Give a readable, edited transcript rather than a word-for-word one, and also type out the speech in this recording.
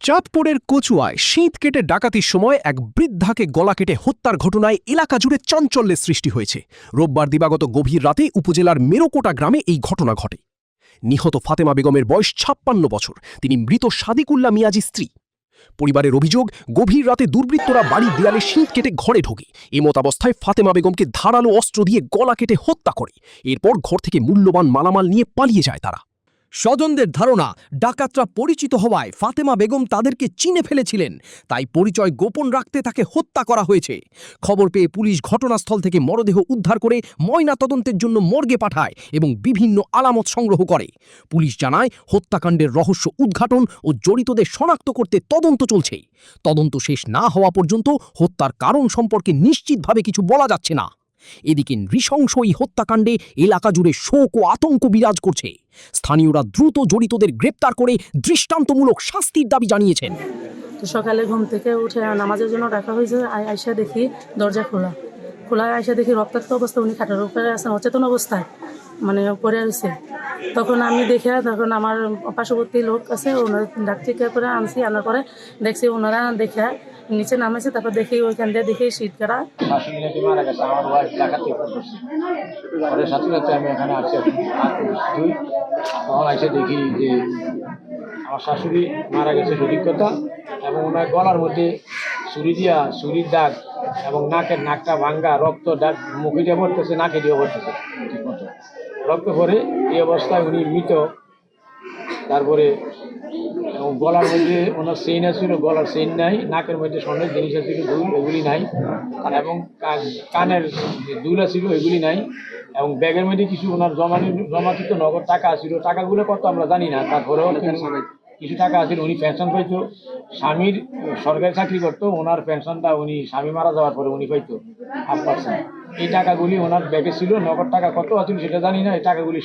চাঁদপুরের কচুয়ায় শীত কেটে ডাকাতির সময় এক বৃদ্ধাকে গলা কেটে হত্যার ঘটনায় এলাকা জুড়ে চাঞ্চল্যের সৃষ্টি হয়েছে। রোববার দিবাগত গভীর রাতে উপজেলার মেরোকোটা গ্রামে এই ঘটনা ঘটে। নিহত ফাতেমা বেগমের বয়স ৫৬ বছর। তিনি মৃত সাদিকুল্লাহ মিয়াজির স্ত্রী। পরিবারের অভিযোগ, গভীর রাতে দুর্বৃত্তরা বাড়ির দেয়ালে শীত কেটে ঘরে ঢোকে। এমতাবস্থায় ফাতেমা বেগমকে ধারালো অস্ত্র দিয়ে গলা কেটে হত্যা করে। এরপর ঘর থেকে মূল্যবান মালামাল নিয়ে পালিয়ে যায় তারা। স্বজনদের ধারণা, ডাকাতরা পরিচিত হওয়ায় ফাতেমা বেগম তাদেরকে চিনে ফেলেছিলেন, তাই পরিচয় গোপন রাখতে তাকে হত্যা করা হয়েছে। খবর পেয়ে পুলিশ ঘটনাস্থল থেকে মরদেহ উদ্ধার করে ময়নাতদন্তের জন্য মর্গে পাঠায় এবং বিভিন্ন আলামত সংগ্রহ করে। পুলিশ জানায়, হত্যাকাণ্ডের রহস্য উদ্ঘাটন ও জড়িতদের শনাক্ত করতে তদন্ত চলছে। তদন্ত শেষ না হওয়া পর্যন্ত হত্যার কারণ সম্পর্কে নিশ্চিতভাবে কিছু বলা যাচ্ছে না। এদিকে নৃশংস এই হত্যাকাণ্ডে এলাকা জুড়ে শোক ও আতঙ্ক বিরাজ করছে। স্থানীয়রা দ্রুত জড়িতদের গ্রেপ্তার করে দৃষ্টান্তমূলক শাস্তির দাবি জানিয়েছেন। সকালে ঘুম থেকে উঠে নামাজের জন্য ডাকা হয়েছে। আয়সা দেখি দরজা খোলা আয়সা দেখি রক্তাক্ত অবস্থা, উনি খাটের উপরে আছেন অচেতন অবস্থায়, মানে পড়ে রয়েছে। তখন আমি দেখে, তখন আমার পার্শ্ববর্তী লোক আছে, ওনারা ডাক্তার করে আনছি। আনার পরে দেখছি ওনারা দেখে নিচে নামেছে। তারপর দেখি ওইখান দিয়ে দেখি শীত করা মারা গেছে। আমার ওয়াইফ ডাকাতি ওদের সাথে সাথে আমি এখানে আসছি। তখন এসে দেখি যে আমার শাশুড়ি মারা গেছে সঠিক কথা, এবং ওনার গলার মধ্যে ছুরির দাগ এবং নাকটা ভাঙ্গা, রক্ত দাগ মুখে দিয়ে পড়তেছে, নাকে দিয়ে পড়তেছে ঠিক মতো রক্ত পরে। এই অবস্থায় উনি মৃত। তারপরে গলার মধ্যে ওনার চেইন আছিল, গলার চেইন নাই। নাকের মধ্যে স্বর্ণের জিনিস আছিল, দুল, এগুলি নাই। এবং কানের দুল আছিল, এগুলি নাই। এবং ব্যাগের মধ্যে কিছু ওনার জমাকৃত নগদ টাকা আছিল। টাকাগুলো কত আমরা জানি না, তারপরেও কিছু টাকা আছিল। উনি পেনশন পাইতো, স্বামীর সরকারি চাকরি করতো। ওনার পেনশনটা উনি স্বামী মারা যাওয়ার পরে উনি পাইতো 5%। এই টাকাগুলি ওনার ব্যাগে ছিল। নগদ টাকা কত আছিল সেটা জানি না। এই টাকাগুলি